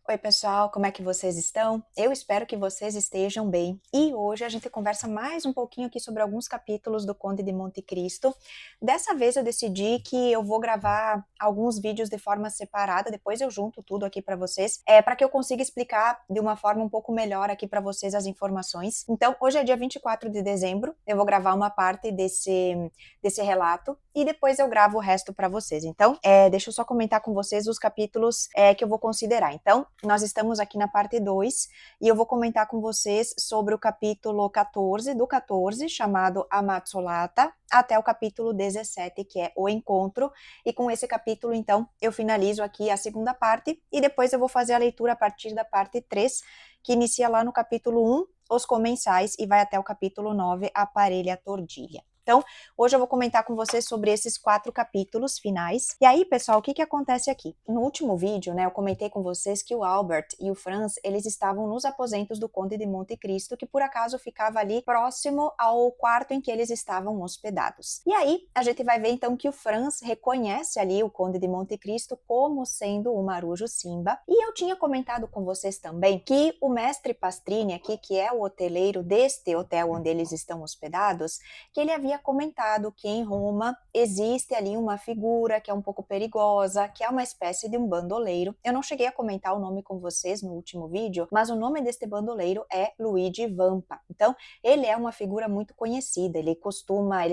Oi, pessoal, como é que vocês estão? Eu espero que vocês estejam bem. E hoje a gente conversa mais um pouquinho aqui sobre alguns capítulos do Conde de Monte Cristo. Dessa vez eu decidi que eu vou gravar alguns vídeos de forma separada, depois eu junto tudo aqui para vocês, para que eu consiga explicar de uma forma um pouco melhor aqui para vocês as informações. Então, hoje é dia 24 de dezembro, eu vou gravar uma parte desse relato e depois eu gravo o resto para vocês. Então, deixa eu só comentar com vocês os capítulos que eu vou considerar. Então, nós estamos aqui na parte 2 e eu vou comentar com vocês sobre o capítulo 14, do 14, chamado Amatsolata, até o capítulo 17, que é o encontro, e com esse capítulo, então, eu finalizo aqui a segunda parte, e depois eu vou fazer a leitura a partir da parte 3, que inicia lá no capítulo 1, os comensais, e vai até o capítulo 9, a parelha a tordilha. Então, hoje eu vou comentar com vocês sobre esses 4 capítulos finais. E aí, pessoal, o que acontece aqui? No último vídeo, né, eu comentei com vocês que o Albert e o Franz, eles estavam nos aposentos do Conde de Monte Cristo, que por acaso ficava ali próximo ao quarto em que eles estavam hospedados. E aí, a gente vai ver então que o Franz reconhece ali o Conde de Monte Cristo como sendo o Marujo Simba. E eu tinha comentado com vocês também que o mestre Pastrini aqui, que é o hoteleiro deste hotel onde eles estão hospedados, que ele havia comentado que em Roma existe ali uma figura que é um pouco perigosa, que é uma espécie de um bandoleiro. Eu não cheguei a comentar o nome com vocês no último vídeo, mas o nome deste bandoleiro é Luigi Vampa. Então, ele é uma figura muito conhecida, ele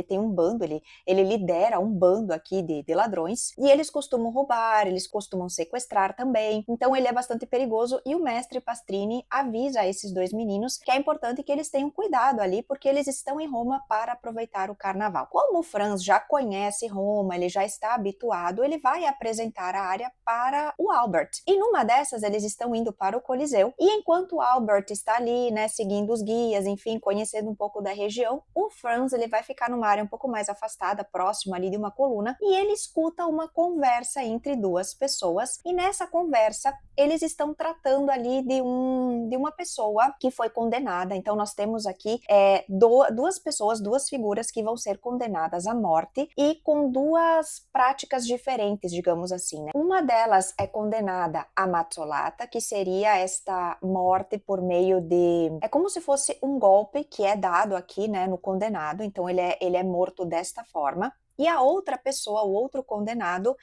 tem um bando, ele lidera um bando aqui de ladrões, e eles costumam roubar, eles costumam sequestrar também, então ele é bastante perigoso, e o mestre Pastrini avisa a esses dois meninos que é importante que eles tenham cuidado ali, porque eles estão em Roma para aproveitar o carnaval. Como o Franz já conhece Roma, ele já está habituado, ele vai apresentar a área para o Albert. E numa dessas, eles estão indo para o Coliseu, e enquanto o Albert está ali, né, seguindo os guias, enfim, conhecendo um pouco da região, o Franz, ele vai ficar numa área um pouco mais afastada, próximo ali de uma coluna, e ele escuta uma conversa entre duas pessoas, e nessa conversa, eles estão tratando ali de uma pessoa que foi condenada. Então, nós temos aqui duas pessoas, duas figuras que vão ser condenadas à morte e com duas práticas diferentes, digamos assim, né? Uma delas é condenada à mazzolata, que seria esta morte por meio de... É como se fosse um golpe que é dado aqui, né, no condenado, então ele é morto desta forma. E a outra pessoa, o outro condenado,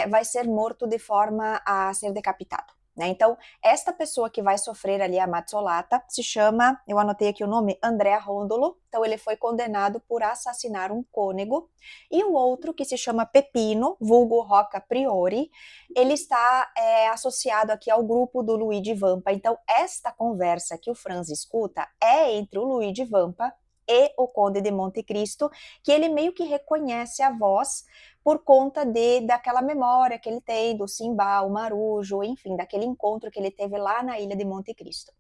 vai ser morto de forma a ser decapitado. Né? Então, esta pessoa que vai sofrer ali a mazzolata se chama, eu anotei aqui o nome, Andrea Rondolo. Então, ele foi condenado por assassinar um cônego. E o outro, que se chama Pepino, vulgo Rocca Priori, ele está associado aqui ao grupo do Luigi Vampa. Então, esta conversa que o Franz escuta é entre o Luigi Vampa e o Conde de Monte Cristo, que ele meio que reconhece a voz por conta daquela memória que ele tem do Simba, o Marujo, enfim, daquele encontro que ele teve lá na ilha de Monte Cristo.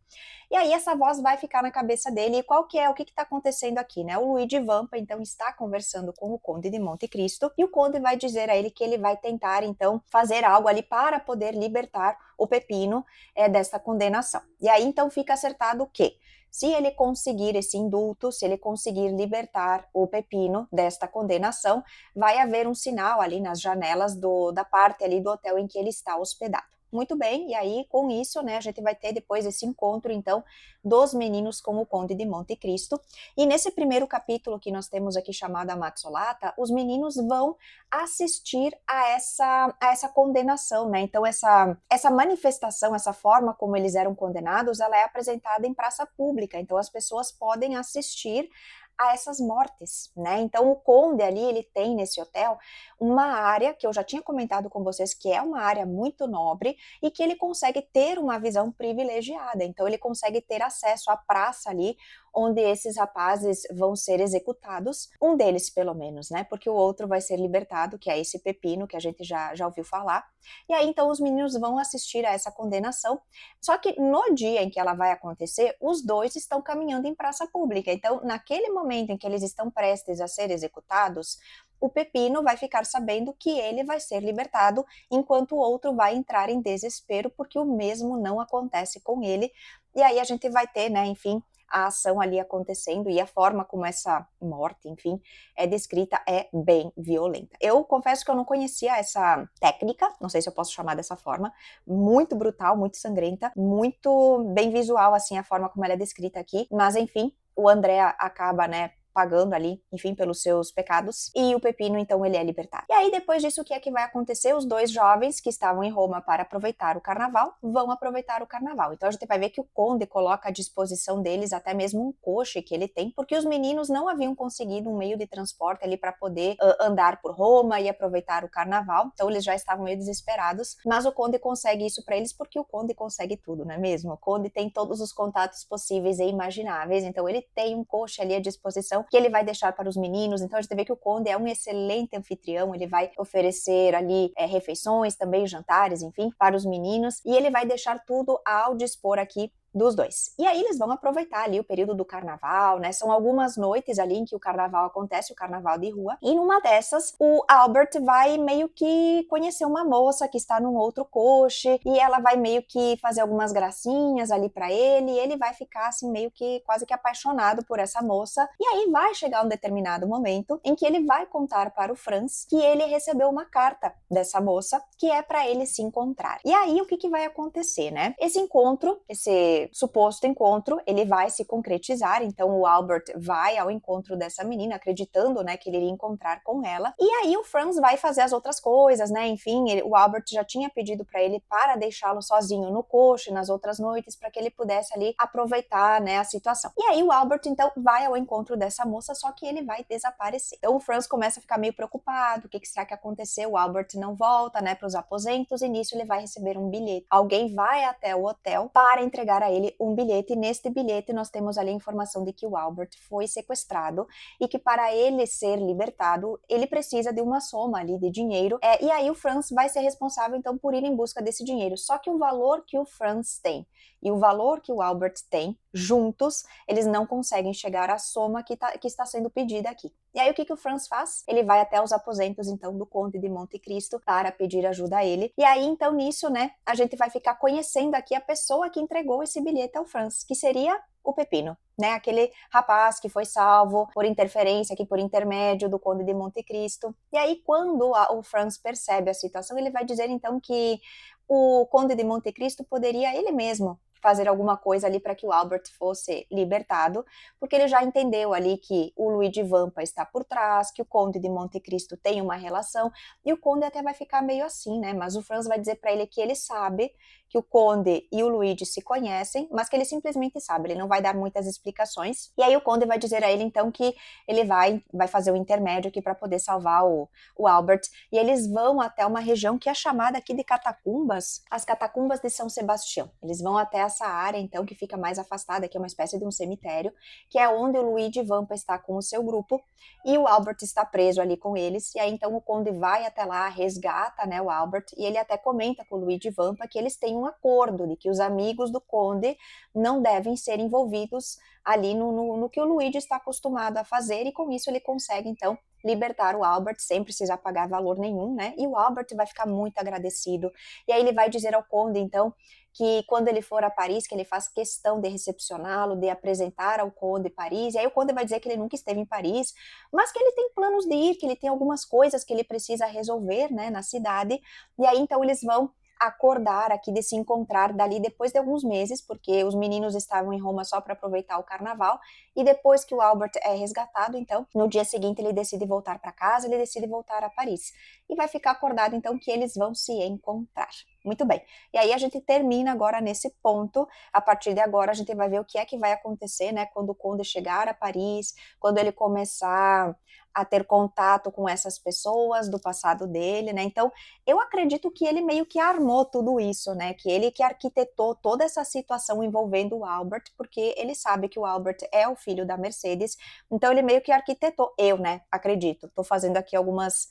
E aí essa voz vai ficar na cabeça dele, e qual que é, o que está acontecendo aqui, né? O Luigi Vampa, então, está conversando com o Conde de Monte Cristo, e o Conde vai dizer a ele que ele vai tentar, então, fazer algo ali para poder libertar o Pepino dessa condenação. E aí, então, fica acertado o quê? Se ele conseguir esse indulto, se ele conseguir libertar o Pepino desta condenação, vai haver um sinal ali nas janelas da parte ali do hotel em que ele está hospedado. Muito bem, e aí com isso, né, a gente vai ter depois esse encontro, então, dos meninos com o Conde de Monte Cristo. E nesse primeiro capítulo que nós temos aqui chamado a Mazzolata, os meninos vão assistir a essa condenação, né? Então, essa manifestação, essa forma como eles eram condenados, ela é apresentada em praça pública, então as pessoas podem assistir a essas mortes, né? Então o Conde ali, ele tem nesse hotel uma área que eu já tinha comentado com vocês que é uma área muito nobre e que ele consegue ter uma visão privilegiada, então ele consegue ter acesso à praça ali onde esses rapazes vão ser executados, um deles pelo menos, né? Porque o outro vai ser libertado, que é esse Pepino que a gente já ouviu falar. E aí então os meninos vão assistir a essa condenação, só que no dia em que ela vai acontecer, os dois estão caminhando em praça pública, então naquele momento em que eles estão prestes a ser executados, o Pepino vai ficar sabendo que ele vai ser libertado, enquanto o outro vai entrar em desespero, porque o mesmo não acontece com ele. E aí a gente vai ter, né, enfim, a ação ali acontecendo e a forma como essa morte, enfim, é descrita é bem violenta. Eu confesso que eu não conhecia essa técnica, não sei se eu posso chamar dessa forma, muito brutal, muito sangrenta, muito bem visual, assim, a forma como ela é descrita aqui, mas enfim, o André acaba, né, pagando ali, enfim, pelos seus pecados, e o Pepino, então, ele é libertado. E aí, depois disso, o que é que vai acontecer? Os dois jovens que estavam em Roma para aproveitar o carnaval, vão aproveitar o carnaval. Então, a gente vai ver que o conde coloca à disposição deles até mesmo um coche que ele tem, porque os meninos não haviam conseguido um meio de transporte ali para poder andar por Roma e aproveitar o carnaval, então eles já estavam meio desesperados, mas o conde consegue isso para eles porque o conde consegue tudo, não é mesmo? O conde tem todos os contatos possíveis e imagináveis, então ele tem um coche ali à disposição que ele vai deixar para os meninos. Então a gente vê que o conde é um excelente anfitrião, ele vai oferecer ali refeições, também jantares, enfim, para os meninos, e ele vai deixar tudo ao dispor aqui dos dois. E aí eles vão aproveitar ali o período do carnaval, né? São algumas noites ali em que o carnaval acontece, o carnaval de rua. E numa dessas, o Albert vai meio que conhecer uma moça que está num outro coche e ela vai meio que fazer algumas gracinhas ali para ele e ele vai ficar assim meio que quase que apaixonado por essa moça. E aí vai chegar um determinado momento em que ele vai contar para o Franz que ele recebeu uma carta dessa moça que é para ele se encontrar. E aí o que vai acontecer, né? Esse encontro, esse suposto encontro, ele vai se concretizar, então o Albert vai ao encontro dessa menina, acreditando, né, que ele iria encontrar com ela, e aí o Franz vai fazer as outras coisas, né, enfim, o Albert já tinha pedido para ele para deixá-lo sozinho no coche nas outras noites, para que ele pudesse ali aproveitar, né, a situação. E aí o Albert, então, vai ao encontro dessa moça, só que ele vai desaparecer. Então o Franz começa a ficar meio preocupado, o que será que aconteceu? O Albert não volta, né, para os aposentos, e nisso ele vai receber um bilhete. Alguém vai até o hotel para entregar a ele um bilhete, e neste bilhete nós temos ali a informação de que o Albert foi sequestrado e que para ele ser libertado, ele precisa de uma soma ali de dinheiro, e aí o Franz vai ser responsável então por ir em busca desse dinheiro, só que o valor que o Franz tem e o valor que o Albert tem, juntos, eles não conseguem chegar à soma que está sendo pedida aqui. E aí o que o Franz faz? Ele vai até os aposentos então do Conde de Monte Cristo para pedir ajuda a ele, e aí então nisso, né, a gente vai ficar conhecendo aqui a pessoa que entregou esse bilhete ao Franz, que seria o Pepino, né, aquele rapaz que foi salvo por interferência aqui, por intermédio do Conde de Monte Cristo. E aí quando o Franz percebe a situação, ele vai dizer então que o Conde de Monte Cristo poderia ele mesmo fazer alguma coisa ali para que o Albert fosse libertado, porque ele já entendeu ali que o Luigi Vampa está por trás, que o Conde de Monte Cristo tem uma relação, e o Conde até vai ficar meio assim, né, mas o Franz vai dizer para ele que ele sabe que o Conde e o Luigi se conhecem, mas que ele simplesmente sabe, ele não vai dar muitas explicações, e aí o Conde vai dizer a ele então que ele vai fazer o intermédio aqui para poder salvar o Albert, e eles vão até uma região que é chamada aqui de Catacumbas, as Catacumbas de São Sebastião. Eles vão até essa área então que fica mais afastada, que é uma espécie de um cemitério, que é onde o Luigi Vampa está com o seu grupo, e o Albert está preso ali com eles, e aí então o Conde vai até lá, resgata, né, o Albert, e ele até comenta com o Luigi Vampa que eles têm um acordo de que os amigos do Conde não devem ser envolvidos ali no que o Luigi está acostumado a fazer, e com isso ele consegue então libertar o Albert sem precisar pagar valor nenhum, né? E o Albert vai ficar muito agradecido. E aí ele vai dizer ao Conde, então, que quando ele for a Paris, que ele faz questão de recepcioná-lo, de apresentar ao Conde Paris, e aí o Conde vai dizer que ele nunca esteve em Paris, mas que ele tem planos de ir, que ele tem algumas coisas que ele precisa resolver, né, na cidade, e aí então eles vão acordar aqui de se encontrar dali depois de alguns meses, porque os meninos estavam em Roma só para aproveitar o carnaval, e depois que o Albert é resgatado, então, no dia seguinte ele decide voltar para casa, ele decide voltar a Paris, e vai ficar acordado então que eles vão se encontrar. Muito bem, e aí a gente termina agora nesse ponto, a partir de agora a gente vai ver o que é que vai acontecer, né, quando o Conde chegar a Paris, quando ele começar a ter contato com essas pessoas do passado dele, né, então eu acredito que ele meio que armou tudo isso, né, que ele que arquitetou toda essa situação envolvendo o Albert, porque ele sabe que o Albert é o filho da Mercedes, então ele meio que arquitetou, eu, né, acredito, tô fazendo aqui algumas,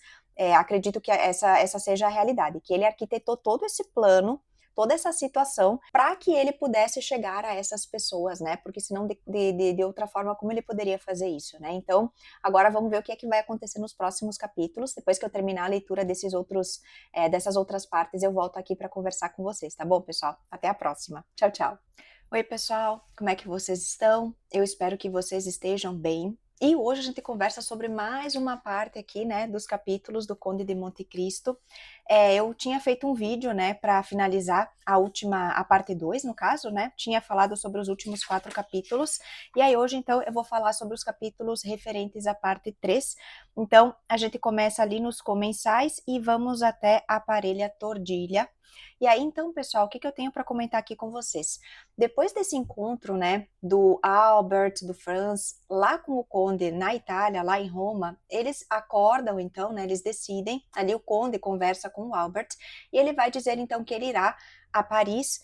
acredito que essa seja a realidade, que ele arquitetou todo esse plano, toda essa situação, para que ele pudesse chegar a essas pessoas, né, porque senão de outra forma, como ele poderia fazer isso, né, então, agora vamos ver o que é que vai acontecer nos próximos capítulos, depois que eu terminar a leitura dessas outras partes, eu volto aqui para conversar com vocês, tá bom, pessoal? Até a próxima. Tchau, tchau. Oi, pessoal, como é que vocês estão? Eu espero que vocês estejam bem. E hoje a gente conversa sobre mais uma parte aqui, né, dos capítulos do Conde de Monte Cristo. Eu tinha feito um vídeo, né, para finalizar a parte 2, no caso, né, tinha falado sobre os últimos 4 capítulos, e aí hoje, então, eu vou falar sobre os capítulos referentes à parte 3. Então, a gente começa ali nos comensais e vamos até a parelha tordilha. E aí, então, pessoal, o que eu tenho para comentar aqui com vocês? Depois desse encontro, né, do Albert, do Franz, lá com o Conde na Itália, lá em Roma, eles acordam então, né, eles decidem, ali o Conde conversa com o Albert, e ele vai dizer então que ele irá a Paris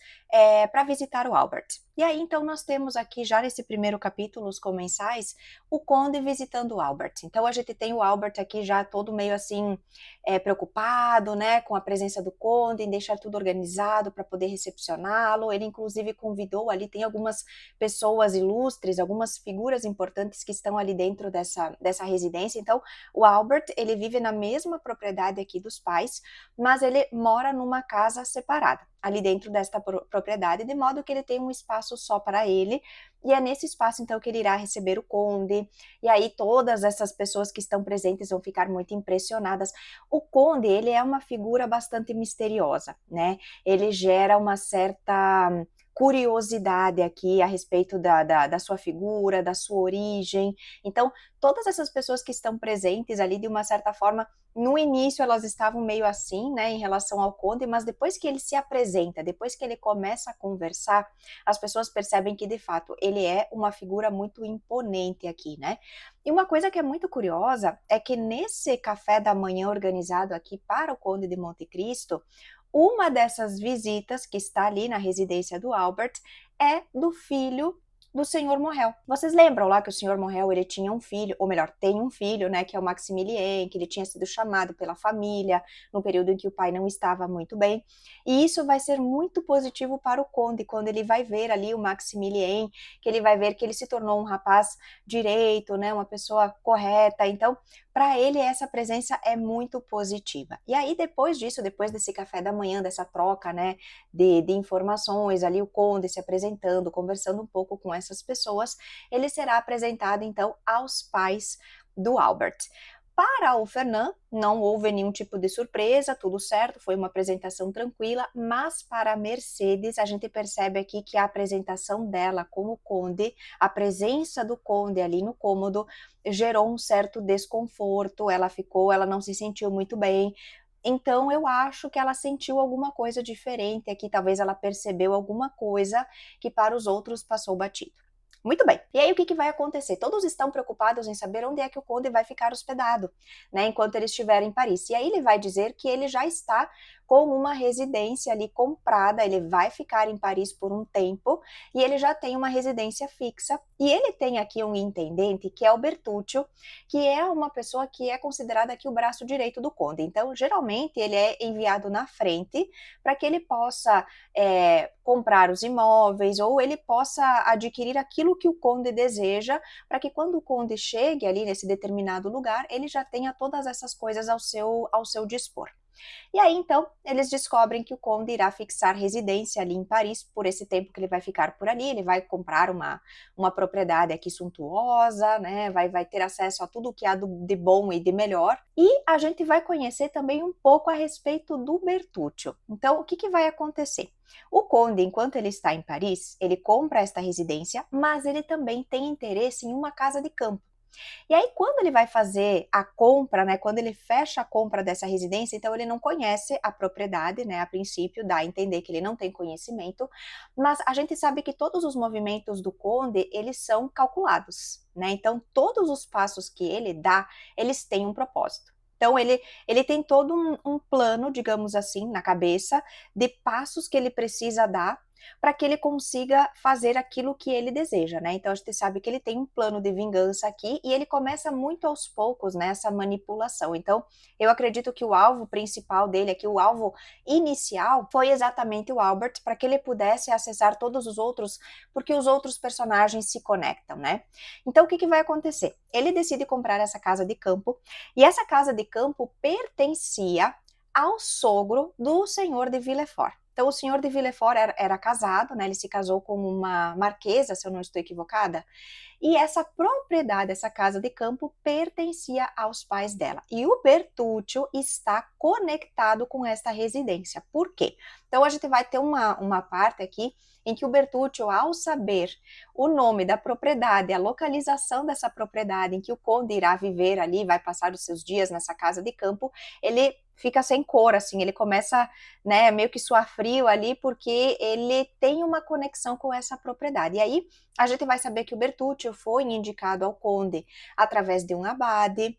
para visitar o Albert. E aí então nós temos aqui já nesse primeiro capítulo, os comensais, o Conde visitando o Albert. Então a gente tem o Albert aqui já todo meio assim preocupado, né, com a presença do Conde, em deixar tudo organizado para poder recepcioná-lo. Ele inclusive convidou ali, tem algumas pessoas ilustres, algumas figuras importantes que estão ali dentro dessa residência. Então o Albert, ele vive na mesma propriedade aqui dos pais, mas ele mora numa casa separada, ali dentro desta propriedade, de modo que ele tem um espaço só para ele, e é nesse espaço então que ele irá receber o conde, e aí todas essas pessoas que estão presentes vão ficar muito impressionadas. O conde, ele é uma figura bastante misteriosa, né? Ele gera uma certa curiosidade aqui a respeito da sua figura, da sua origem. Então, todas essas pessoas que estão presentes ali, de uma certa forma, no início elas estavam meio assim, né, em relação ao conde, mas depois que ele se apresenta, depois que ele começa a conversar, as pessoas percebem que de fato ele é uma figura muito imponente aqui, né? E uma coisa que é muito curiosa é que nesse café da manhã organizado aqui para o Conde de Monte Cristo, uma dessas visitas que está ali na residência do Albert é do filho do senhor Morrel. Vocês lembram lá que o senhor Morrel, ele tinha um filho, ou melhor, tem um filho, né, que é o Maximilien, que ele tinha sido chamado pela família no período em que o pai não estava muito bem. E isso vai ser muito positivo para o conde quando ele vai ver ali o Maximilien, que ele vai ver que ele se tornou um rapaz direito, né, uma pessoa correta. Então, para ele essa presença é muito positiva. E aí depois disso, depois desse café da manhã, dessa troca, né, de informações, ali o conde se apresentando, conversando um pouco com essas pessoas, ele será apresentado então aos pais do Albert. Para o Fernand, não houve nenhum tipo de surpresa, tudo certo, foi uma apresentação tranquila, mas para a Mercedes, a gente percebe aqui que a apresentação dela com o conde, a presença do conde ali no cômodo, gerou um certo desconforto, ela não se sentiu muito bem. Então eu acho que ela sentiu alguma coisa diferente aqui, talvez ela percebeu alguma coisa que para os outros passou batido. Muito bem. E aí o que vai acontecer? Todos estão preocupados em saber onde é que o conde vai ficar hospedado, né, enquanto ele estiver em Paris. E aí ele vai dizer que ele já está com uma residência ali comprada, ele vai ficar em Paris por um tempo e ele já tem uma residência fixa. E ele tem aqui um intendente que é o Bertuccio, que é uma pessoa que é considerada aqui o braço direito do conde. Então, geralmente ele é enviado na frente para que ele possa comprar os imóveis ou ele possa adquirir aquilo que o conde deseja, para que quando o conde chegue ali nesse determinado lugar, ele já tenha todas essas coisas ao seu dispor. E aí, então, eles descobrem que o conde irá fixar residência ali em Paris por esse tempo que ele vai ficar por ali, ele vai comprar uma propriedade aqui suntuosa, né, vai ter acesso a tudo que há de bom e de melhor, e a gente vai conhecer também um pouco a respeito do Bertuccio. Então, o que vai acontecer? O conde, enquanto ele está em Paris, ele compra esta residência, mas ele também tem interesse em uma casa de campo. E aí, quando ele vai fazer a compra, né, quando ele fecha a compra dessa residência, então ele não conhece a propriedade, né, a princípio dá a entender que ele não tem conhecimento, mas a gente sabe que todos os movimentos do conde, eles são calculados, né, então todos os passos que ele dá, eles têm um propósito. Então, ele tem todo um plano, digamos assim, na cabeça, de passos que ele precisa dar para que ele consiga fazer aquilo que ele deseja, né? Então a gente sabe que ele tem um plano de vingança aqui e ele começa muito aos poucos nessa manipulação. Então eu acredito que o alvo principal dele aqui, o alvo inicial, foi exatamente o Albert, para que ele pudesse acessar todos os outros, porque os outros personagens se conectam, né? Então o que vai acontecer? Ele decide comprar essa casa de campo e essa casa de campo pertencia ao sogro do senhor de Villefort. Então, o senhor de Villefort era casado, né? Ele se casou com uma marquesa, se eu não estou equivocada, e essa propriedade, essa casa de campo, pertencia aos pais dela. E o Bertuccio está conectado com esta residência. Por quê? Então a gente vai ter uma parte aqui em que o Bertuccio, ao saber o nome da propriedade, a localização dessa propriedade em que o conde irá viver ali, vai passar os seus dias nessa casa de campo, ele fica sem cor, assim, ele começa, né, meio que suar frio ali, porque ele tem uma conexão com essa propriedade. E aí, a gente vai saber que o Bertuccio foi indicado ao conde através de um abade,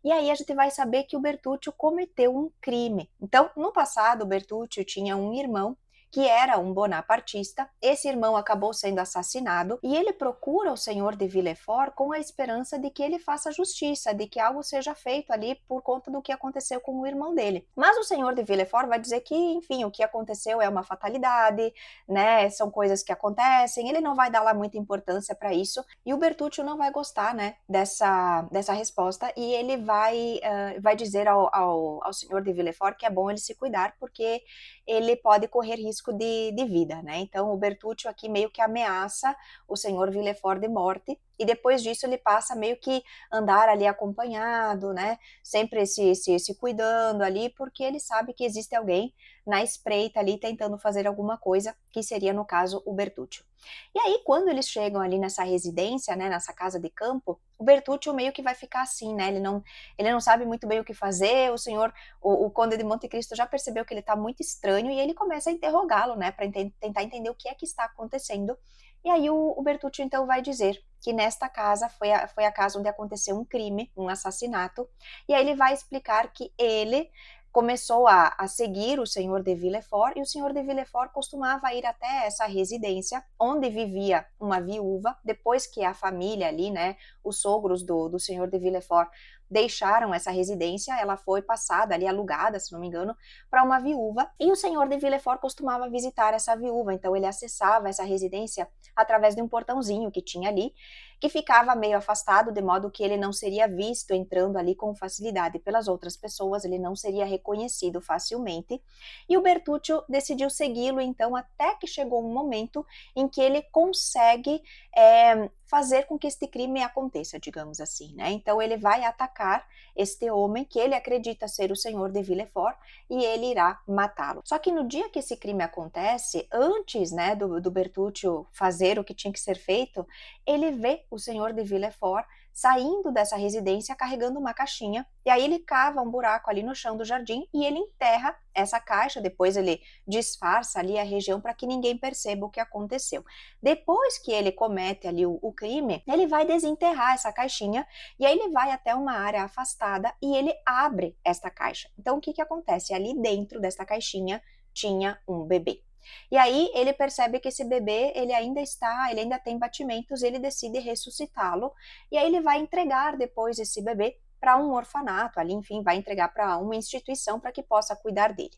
e aí a gente vai saber que o Bertuccio cometeu um crime. Então, no passado, o Bertuccio tinha um irmão que era um bonapartista. Esse irmão acabou sendo assassinado e ele procura o senhor de Villefort com a esperança de que ele faça justiça, de que algo seja feito ali por conta do que aconteceu com o irmão dele. Mas o senhor de Villefort vai dizer que, enfim, o que aconteceu é uma fatalidade, né? São coisas que acontecem. Ele não vai dar lá muita importância para isso e o Bertuccio não vai gostar, né, dessa resposta e ele vai dizer ao senhor de Villefort que é bom ele se cuidar porque ele pode correr risco de vida, né? Então o Bertuccio aqui meio que ameaça o senhor Villefort de morte e depois disso ele passa meio que andar ali acompanhado, né? Sempre se cuidando ali, porque ele sabe que existe alguém na espreita ali tentando fazer alguma coisa, que seria no caso o Bertuccio. E aí quando eles chegam ali nessa residência, né, nessa casa de campo, o Bertuccio meio que vai ficar assim, né? Ele não sabe muito bem o que fazer. O Conde de Monte Cristo já percebeu que ele está muito estranho e ele começa a interrogá-lo, né, para tentar entender o que é que está acontecendo. E aí o Bertuccio então vai dizer que nesta casa foi a casa onde aconteceu um crime, um assassinato, e aí ele vai explicar que ele começou a seguir o senhor de Villefort, e o senhor de Villefort costumava ir até essa residência, onde vivia uma viúva, depois que a família ali, né, os sogros do senhor de Villefort deixaram essa residência, ela foi passada ali, alugada, se não me engano, para uma viúva, e o senhor de Villefort costumava visitar essa viúva, então ele acessava essa residência através de um portãozinho que tinha ali, que ficava meio afastado, de modo que ele não seria visto entrando ali com facilidade pelas outras pessoas, ele não seria reconhecido facilmente, e o Bertuccio decidiu segui-lo então até que chegou um momento em que ele consegue fazer com que este crime aconteça, digamos assim, né? Então ele vai atacar este homem que ele acredita ser o senhor de Villefort e ele irá matá-lo. Só que no dia que esse crime acontece, antes, né, do Bertuccio fazer o que tinha que ser feito, ele vê o senhor de Villefort saindo dessa residência carregando uma caixinha, e aí ele cava um buraco ali no chão do jardim e ele enterra essa caixa, depois ele disfarça ali a região para que ninguém perceba o que aconteceu. Depois que ele comete ali o crime, ele vai desenterrar essa caixinha e aí ele vai até uma área afastada e ele abre esta caixa. Então o que acontece? Ali dentro desta caixinha tinha um bebê. E aí ele percebe que esse bebê, ele ainda tem batimentos, ele decide ressuscitá-lo, e aí ele vai entregar depois esse bebê para um orfanato, ali, enfim, vai entregar para uma instituição para que possa cuidar dele.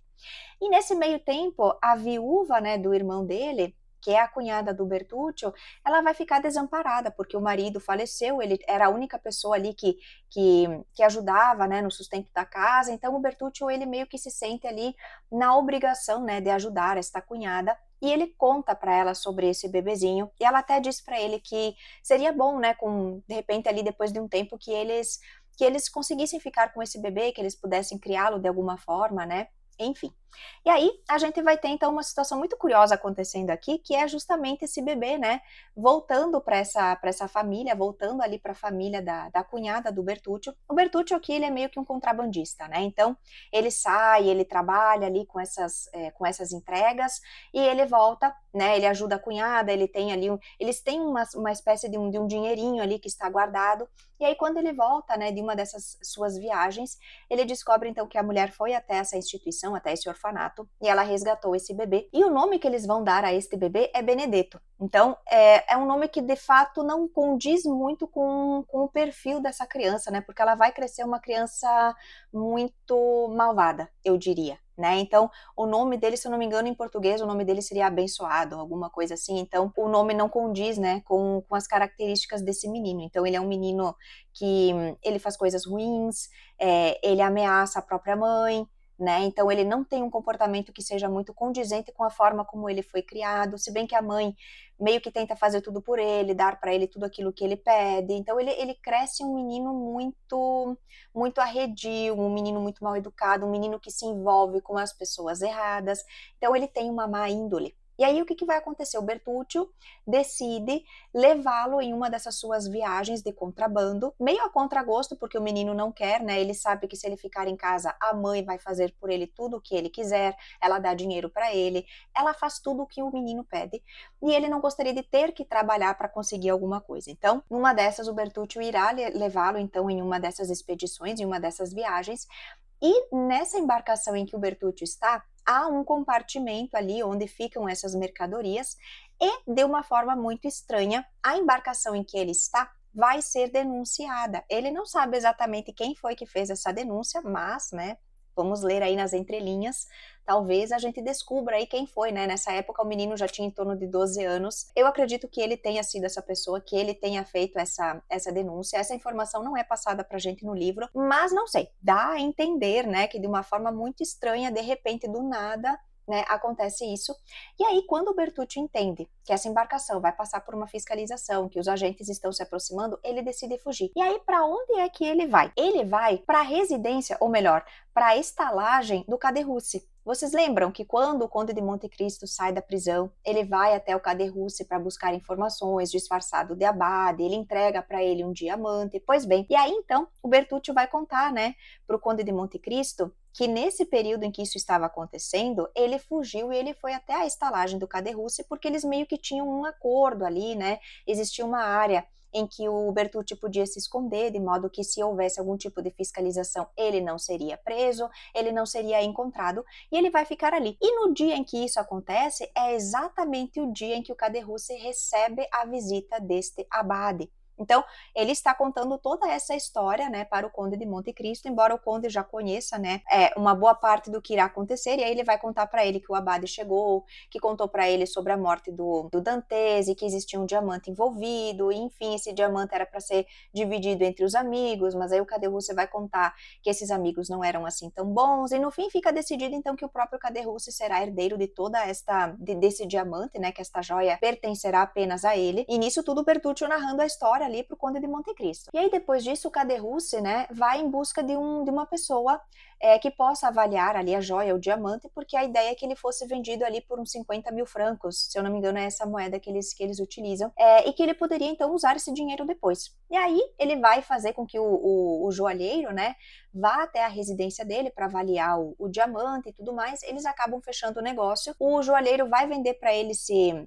E nesse meio tempo, a viúva, né, do irmão dele, que é a cunhada do Bertuccio, ela vai ficar desamparada, porque o marido faleceu, ele era a única pessoa ali que ajudava, né, no sustento da casa, então o Bertuccio, ele meio que se sente ali na obrigação, né, de ajudar esta cunhada, e ele conta para ela sobre esse bebezinho, e ela até diz para ele que seria bom, né, de repente ali depois de um tempo que eles conseguissem ficar com esse bebê, que eles pudessem criá-lo de alguma forma, né, enfim. E aí a gente vai ter então uma situação muito curiosa acontecendo aqui, que é justamente esse bebê, né, voltando para essa família, voltando ali para a família da cunhada do Bertuccio. O Bertuccio aqui, ele é meio que um contrabandista, né, então ele sai, ele trabalha ali com essas entregas e ele volta, né, ele ajuda a cunhada, ele tem ali, eles têm uma espécie de um dinheirinho ali que está guardado, e aí quando ele volta, né, de uma dessas suas viagens, ele descobre então que a mulher foi até essa instituição, até esse orfanato, e ela resgatou esse bebê. E o nome que eles vão dar a este bebê é Benedetto. Então, é um nome que de fato não condiz muito com o perfil dessa criança, né? Porque ela vai crescer uma criança muito malvada, eu diria. Né? Então, o nome dele, se eu não me engano, em português, o nome dele seria abençoado, alguma coisa assim. Então, o nome não condiz, né, com as características desse menino. Então, ele é um menino que ele faz coisas ruins, ele ameaça a própria mãe, né? Então ele não tem um comportamento que seja muito condizente com a forma como ele foi criado, se bem que a mãe meio que tenta fazer tudo por ele, dar para ele tudo aquilo que ele pede. Então ele cresce um menino muito arredio, um menino muito mal educado, um menino que se envolve com as pessoas erradas. Então ele tem uma má índole. E aí o que vai acontecer? O Bertuccio decide levá-lo em uma dessas suas viagens de contrabando, meio a contragosto, porque o menino não quer, né? Ele sabe que se ele ficar em casa, a mãe vai fazer por ele tudo o que ele quiser, ela dá dinheiro para ele, ela faz tudo o que o menino pede, e ele não gostaria de ter que trabalhar para conseguir alguma coisa. Então, numa dessas, o Bertuccio irá levá-lo então em uma dessas expedições, em uma dessas viagens, e nessa embarcação em que o Bertuccio está, há um compartimento ali onde ficam essas mercadorias e, de uma forma muito estranha, a embarcação em que ele está vai ser denunciada. Ele não sabe exatamente quem foi que fez essa denúncia, mas, né, vamos ler aí nas entrelinhas, talvez a gente descubra aí quem foi, né? Nessa época o menino já tinha em torno de 12 anos. Eu acredito que ele tenha sido essa pessoa, que ele tenha feito essa denúncia. Essa informação não é passada pra gente no livro, mas não sei, dá a entender, né, que de uma forma muito estranha, de repente, do nada, né, acontece isso. E aí, quando o Bertuccio entende que essa embarcação vai passar por uma fiscalização, que os agentes estão se aproximando, ele decide fugir. E aí, para onde é que ele vai? Ele vai para a residência, ou melhor, para a estalagem do Caderousse. Vocês lembram que quando o Conde de Monte Cristo sai da prisão, ele vai até o Caderousse para buscar informações, disfarçado de abade, ele entrega para ele um diamante. Pois bem, e aí então o Bertuccio vai contar, né, para o Conde de Monte Cristo que nesse período em que isso estava acontecendo, ele fugiu e ele foi até a estalagem do Caderousse porque eles meio que tinham um acordo ali, né? Existia uma área em que o Bertuccio podia se esconder, de modo que se houvesse algum tipo de fiscalização, ele não seria preso, ele não seria encontrado, e ele vai ficar ali. E no dia em que isso acontece, é exatamente o dia em que o Caderousse recebe a visita deste abade. Então, ele está contando toda essa história, né, para o Conde de Monte Cristo, embora o Conde já conheça, né, uma boa parte do que irá acontecer, e aí ele vai contar para ele que o abade chegou, que contou para ele sobre a morte do Dantese, que existia um diamante envolvido, e enfim, esse diamante era para ser dividido entre os amigos, mas aí o Caderousse vai contar que esses amigos não eram assim tão bons, e no fim fica decidido então que o próprio Caderousse será herdeiro de toda desse diamante, né, que esta joia pertencerá apenas a ele, e nisso tudo o Bertuccio narrando a história ali pro Conde de Monte Cristo. E aí depois disso o Caderousse, né, vai em busca de uma pessoa que possa avaliar ali a joia, o diamante, porque a ideia é que ele fosse vendido ali por uns 50 mil francos, se eu não me engano é essa moeda que eles utilizam, e que ele poderia então usar esse dinheiro depois. E aí ele vai fazer com que o joalheiro, né, vá até a residência dele para avaliar o diamante e tudo mais, eles acabam fechando o negócio, o joalheiro vai vender para ele,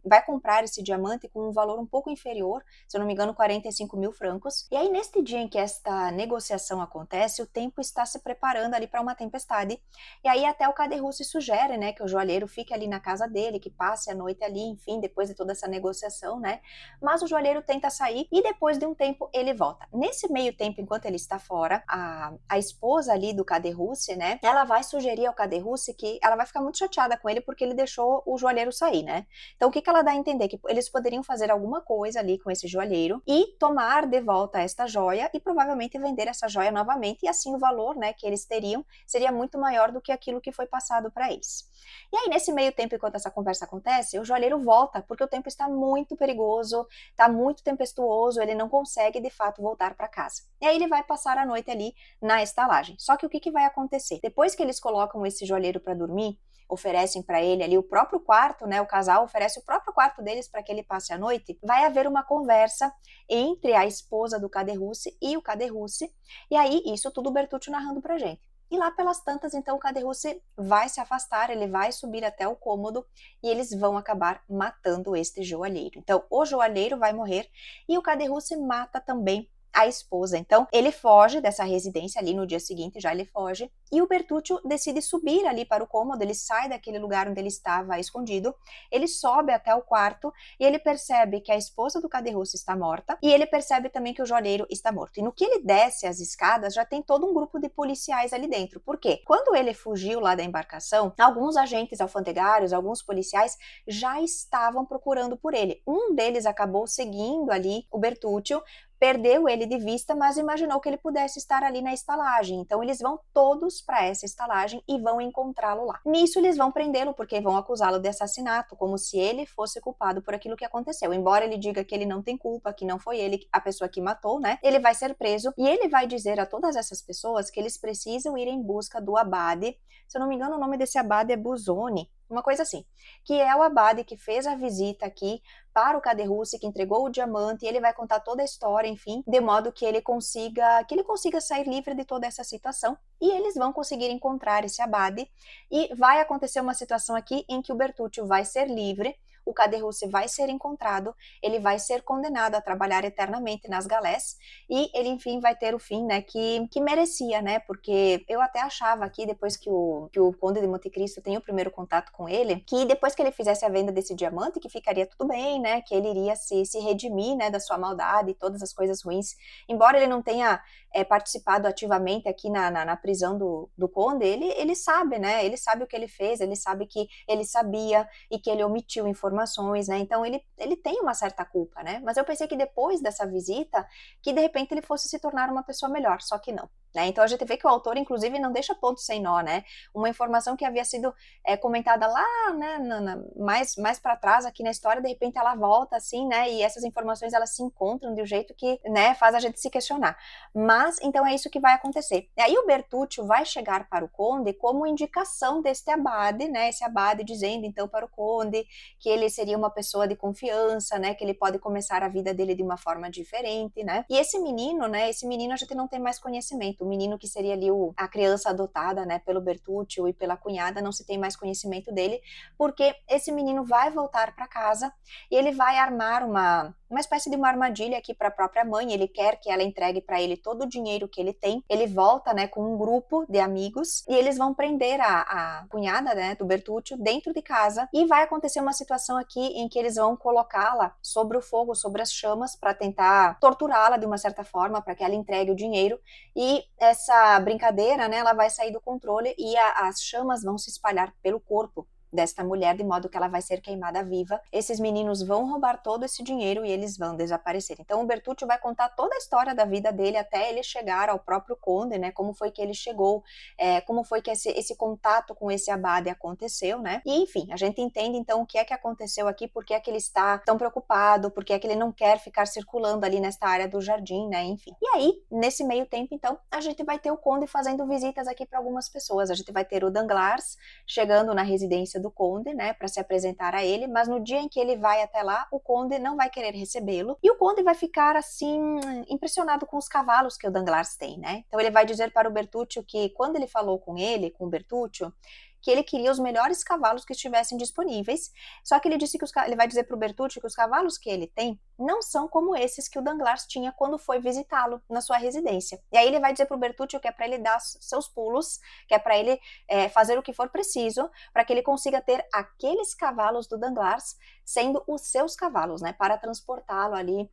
vai comprar esse diamante com um valor um pouco inferior, se eu não me engano 45 mil francos, e aí neste dia em que esta negociação acontece, o tempo está se preparando ali para uma tempestade, e aí até o Caderousse sugere, né, que o joalheiro fique ali na casa dele, que passe a noite ali, enfim, depois de toda essa negociação, né, mas o joalheiro tenta sair e depois de um tempo ele volta. Nesse meio tempo, enquanto ele está fora, a esposa ali do Caderousse, né, ela vai sugerir ao Caderousse que ela vai ficar muito chateada com ele porque ele deixou o joalheiro sair, né, então o que ela dá a entender? Que eles poderiam fazer alguma coisa ali com esse joalheiro e tomar de volta esta joia e provavelmente vender essa joia novamente, e assim o valor, né, que eles teriam seria muito maior do que aquilo que foi passado para eles. E aí, nesse meio tempo, enquanto essa conversa acontece, o joalheiro volta, porque o tempo está muito perigoso, está muito tempestuoso, ele não consegue, de fato, voltar para casa. E aí ele vai passar a noite ali na estalagem. Só que o que vai acontecer? Depois que eles colocam esse joalheiro para dormir, oferecem para ele ali o próprio quarto, né? O casal oferece o próprio quarto deles para que ele passe a noite. Vai haver uma conversa entre a esposa do Caderousse e o Caderousse, e aí isso tudo o Bertuccio narrando pra gente. E lá pelas tantas, então, o Caderousse vai se afastar, ele vai subir até o cômodo e eles vão acabar matando este joalheiro. Então, o joalheiro vai morrer e o Caderousse mata também a esposa. Então, ele foge dessa residência ali no dia seguinte, já ele foge, e o Bertuccio decide subir ali para o cômodo, ele sai daquele lugar onde ele estava escondido, ele sobe até o quarto e ele percebe que a esposa do Caderousse está morta e ele percebe também que o joalheiro está morto. E no que ele desce as escadas, já tem todo um grupo de policiais ali dentro. Por quê? Quando ele fugiu lá da embarcação, alguns agentes alfandegários, alguns policiais já estavam procurando por ele. Um deles acabou seguindo ali o Bertuccio, perdeu ele de vista, mas imaginou que ele pudesse estar ali na estalagem. Então eles vão todos todos para essa estalagem e vão encontrá-lo lá. Nisso eles vão prendê-lo porque vão acusá-lo de assassinato, como se ele fosse culpado por aquilo que aconteceu. Embora ele diga que ele não tem culpa, que não foi ele a pessoa que matou, né? Ele vai ser preso e ele vai dizer a todas essas pessoas que eles precisam ir em busca do abade. Se eu não me engano, o nome desse abade é Busoni, uma coisa assim, que é o abade que fez a visita aqui para o Caderhussi, que entregou o diamante, e ele vai contar toda a história, enfim, de modo que ele consiga sair livre de toda essa situação, e eles vão conseguir encontrar esse abade, e vai acontecer uma situação aqui em que o Bertuccio vai ser livre, o Caderhussi vai ser encontrado, ele vai ser condenado a trabalhar eternamente nas galés, e ele, enfim, vai ter o fim, né, que merecia, né, porque eu até achava aqui, depois que o Conde de Monte Cristo tem o primeiro contato com ele, que depois que ele fizesse a venda desse diamante, que ficaria tudo bem, né, que ele iria se redimir, né, da sua maldade e todas as coisas ruins, embora ele não tenha participado ativamente aqui na prisão do Conde, ele sabe, né, ele sabe o que ele fez, ele sabe que ele sabia e que ele omitiu informações, né, então ele tem uma certa culpa, né, mas eu pensei que depois dessa visita, que de repente ele fosse se tornar uma pessoa melhor, só que não, né, então a gente vê que o autor, inclusive, não deixa ponto sem nó, né, uma informação que havia sido comentada lá, né, mais para trás aqui na história, de repente ela volta assim, né, e essas informações elas se encontram de um jeito que, né, faz a gente se questionar, mas então é isso que vai acontecer. E aí o Bertuccio vai chegar para o Conde como indicação deste abade, né, esse abade dizendo então para o Conde que ele seria uma pessoa de confiança, né, que ele pode começar a vida dele de uma forma diferente, né, e esse menino, né, esse menino a gente não tem mais conhecimento, o menino que seria ali a criança adotada, né, pelo Bertuccio e pela cunhada, não se tem mais conhecimento dele, porque esse menino vai voltar para casa e ele vai armar uma espécie de uma armadilha aqui para a própria mãe, ele quer que ela entregue para ele todo o dinheiro que ele tem, ele volta, né, com um grupo de amigos e eles vão prender a cunhada, né, do Bertuccio dentro de casa e vai acontecer uma situação aqui em que eles vão colocá-la sobre o fogo, sobre as chamas para tentar torturá-la de uma certa forma para que ela entregue o dinheiro e essa brincadeira, né, ela vai sair do controle e as chamas vão se espalhar pelo corpo desta mulher, de modo que ela vai ser queimada viva. Esses meninos vão roubar todo esse dinheiro e eles vão desaparecer. Então o Bertuccio vai contar toda a história da vida dele até ele chegar ao próprio Conde, né, como foi que ele chegou, como foi que esse contato com esse abade aconteceu, né, e enfim, a gente entende então o que é que aconteceu aqui, por que é que ele está tão preocupado, por que é que ele não quer ficar circulando ali nesta área do jardim, né, enfim. E aí, nesse meio tempo, então, a gente vai ter o Conde fazendo visitas aqui para algumas pessoas, a gente vai ter o Danglars chegando na residência do Conde, né, para se apresentar a ele, mas no dia em que ele vai até lá, o Conde não vai querer recebê-lo, e o Conde vai ficar, assim, impressionado com os cavalos que o Danglars tem, né, então ele vai dizer para o Bertuccio que quando ele falou com o Bertuccio, que ele queria os melhores cavalos que estivessem disponíveis, só que ele disse que ele vai dizer para o Bertuccio que os cavalos que ele tem não são como esses que o Danglars tinha quando foi visitá-lo na sua residência. E aí ele vai dizer para o Bertuccio que é para ele dar seus pulos, que é para ele fazer o que for preciso, para que ele consiga ter aqueles cavalos do Danglars sendo os seus cavalos, né, para transportá-lo ali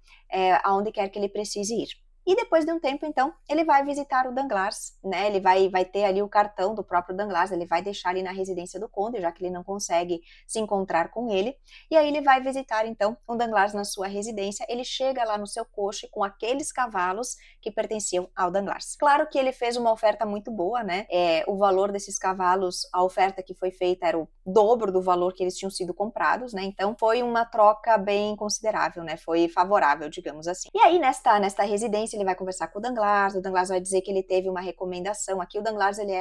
aonde quer que ele precise ir. E depois de um tempo, então, ele vai visitar o Danglars, né? Ele vai ter ali o cartão do próprio Danglars, ele vai deixar ali na residência do Conde, já que ele não consegue se encontrar com ele. E aí ele vai visitar, então, o Danglars na sua residência. Ele chega lá no seu coche com aqueles cavalos que pertenciam ao Danglars. Claro que ele fez uma oferta muito boa, né? O valor desses cavalos, a oferta que foi feita era o dobro do valor que eles tinham sido comprados, né? Então foi uma troca bem considerável, né? Foi favorável, digamos assim. E aí, nesta residência, ele vai conversar com o Danglars vai dizer que ele teve uma recomendação. Aqui o Danglars, ele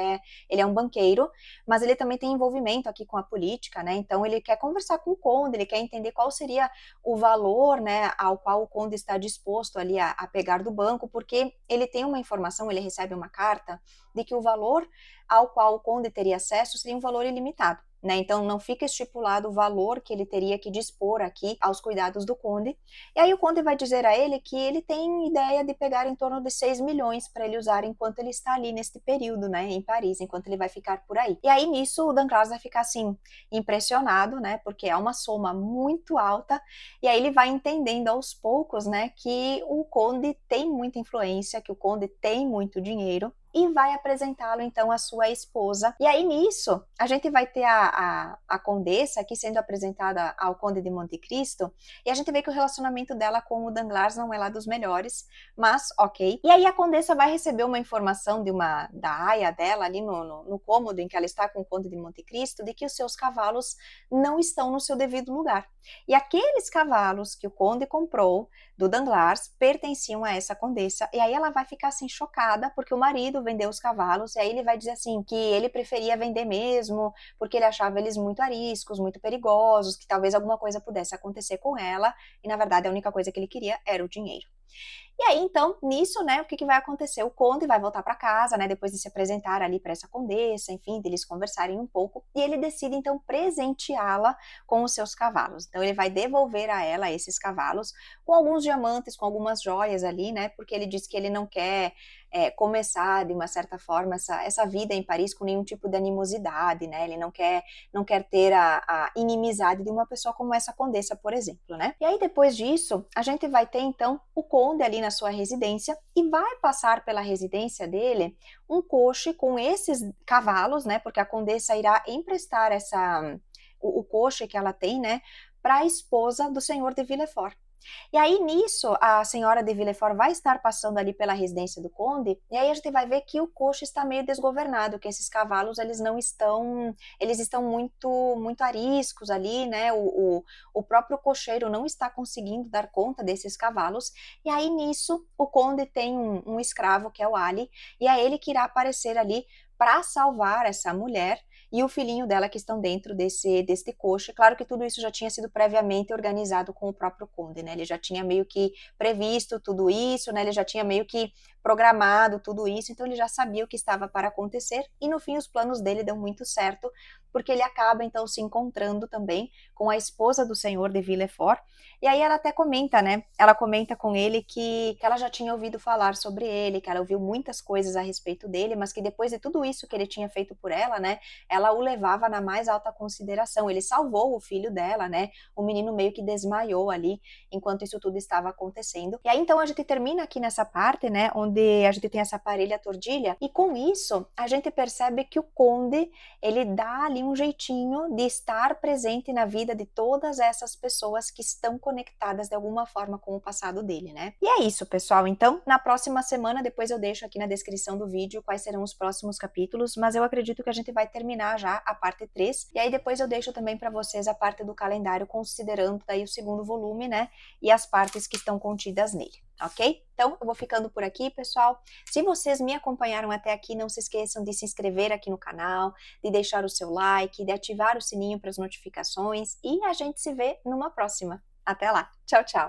é um banqueiro, mas ele também tem envolvimento aqui com a política, né, então ele quer conversar com o Conde, ele quer entender qual seria o valor, né, ao qual o Conde está disposto ali a pegar do banco, porque ele tem uma informação, ele recebe uma carta de que o valor ao qual o Conde teria acesso seria um valor ilimitado. Né, então não fica estipulado o valor que ele teria que dispor aqui aos cuidados do Conde, e aí o Conde vai dizer a ele que ele tem ideia de pegar em torno de 6 milhões para ele usar enquanto ele está ali neste período, né, em Paris, enquanto ele vai ficar por aí. E aí nisso o Danglars vai ficar assim, impressionado, né, porque é uma soma muito alta, e aí ele vai entendendo aos poucos, né, que o Conde tem muita influência, que o Conde tem muito dinheiro, e vai apresentá-lo então à sua esposa. E aí nisso, a gente vai ter a condessa aqui sendo apresentada ao Conde de Monte Cristo, e a gente vê que o relacionamento dela com o Danglars não é lá dos melhores, mas ok. E aí a condessa vai receber uma informação da aia dela ali no cômodo em que ela está com o Conde de Monte Cristo, de que os seus cavalos não estão no seu devido lugar. E aqueles cavalos que o conde comprou do Danglars pertenciam a essa condessa, e aí ela vai ficar assim chocada, porque o marido vendeu os cavalos, e aí ele vai dizer assim, que ele preferia vender mesmo, porque ele achava eles muito ariscos, muito perigosos, que talvez alguma coisa pudesse acontecer com ela, e na verdade a única coisa que ele queria era o dinheiro. E aí, então, nisso, né, o que vai acontecer? O conde vai voltar para casa, né, depois de se apresentar ali para essa condessa, enfim, deles conversarem um pouco, e ele decide, então, presenteá-la com os seus cavalos. Então, ele vai devolver a ela esses cavalos com alguns diamantes, com algumas joias ali, né, porque ele diz que ele não quer começar, de uma certa forma, essa vida em Paris com nenhum tipo de animosidade, né, ele não quer ter a inimizade de uma pessoa como essa condessa, por exemplo, né. E aí, depois disso, a gente vai ter, então, o conde ali na sua residência, e vai passar pela residência dele um coche com esses cavalos, né, porque a condessa irá emprestar o coche que ela tem, né, para a esposa do senhor de Villefort. E aí, nisso, a senhora de Villefort vai estar passando ali pela residência do conde, e aí a gente vai ver que o coche está meio desgovernado, que esses cavalos, eles estão muito ariscos ali, né, o próprio cocheiro não está conseguindo dar conta desses cavalos, e aí nisso, o conde tem um escravo, que é o Ali, e é ele que irá aparecer ali para salvar essa mulher e o filhinho dela que estão dentro deste coche. Claro que tudo isso já tinha sido previamente organizado com o próprio conde, né? Ele já tinha meio que previsto tudo isso, né? Ele já tinha meio que programado tudo isso, então ele já sabia o que estava para acontecer, e no fim os planos dele dão muito certo, porque ele acaba então se encontrando também com a esposa do senhor de Villefort, e aí ela até comenta, né? Ela comenta com ele que ela já tinha ouvido falar sobre ele, que ela ouviu muitas coisas a respeito dele, mas que depois de tudo isso que ele tinha feito por ela, né? Ela o levava na mais alta consideração. Ele salvou o filho dela, né? O menino meio que desmaiou ali enquanto isso tudo estava acontecendo. E aí então a gente termina aqui nessa parte, né? Onde a gente tem essa parelha tordilha, e com isso a gente percebe que o conde, ele dá ali um jeitinho de estar presente na vida de todas essas pessoas que estão conectadas de alguma forma com o passado dele, né? E é isso, pessoal. Então, na próxima semana, depois eu deixo aqui na descrição do vídeo quais serão os próximos capítulos, mas eu acredito que a gente vai terminar já a parte 3, e aí depois eu deixo também para vocês a parte do calendário, considerando daí o segundo volume, né? E as partes que estão contidas nele, ok? Então, eu vou ficando por aqui, pessoal. Se vocês me acompanharam até aqui, não se esqueçam de se inscrever aqui no canal, de deixar o seu like, de ativar o sininho para as notificações, e a gente se vê numa próxima. Até lá. Tchau, tchau.